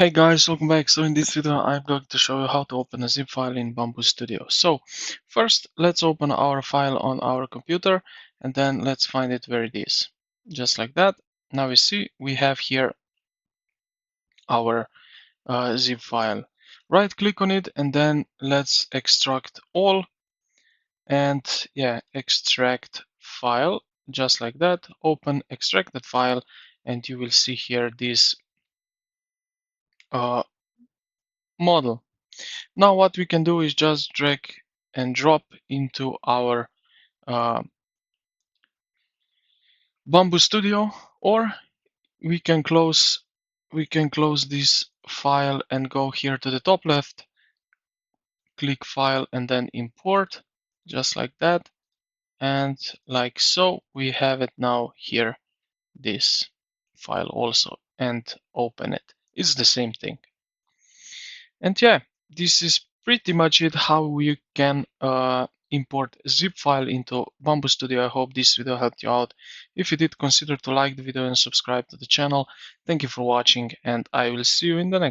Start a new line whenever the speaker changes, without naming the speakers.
Hey guys, welcome back. So in this video, I'm going to show you how to open a zip file in Bambu Studio. So first, let's open our file on our computer and then let's find it where it is. Just like that. Now you see we have here our zip file. Right click on it and then let's extract all and extract file. Just like that. Open extracted file and you will see here this uh, model. Now what we can do is just drag and drop into our uh, Bambu Studio, or we can close this file and go here to the top left, click File and then Import, just like that, and like so. We have it now here, this file also, and open it. It's the same thing. And yeah, this is pretty much it how you can import a zip file into Bambu Studio. I hope this video helped you out. If you did, consider to like the video and subscribe to the channel. Thank you for watching and I will see you in the next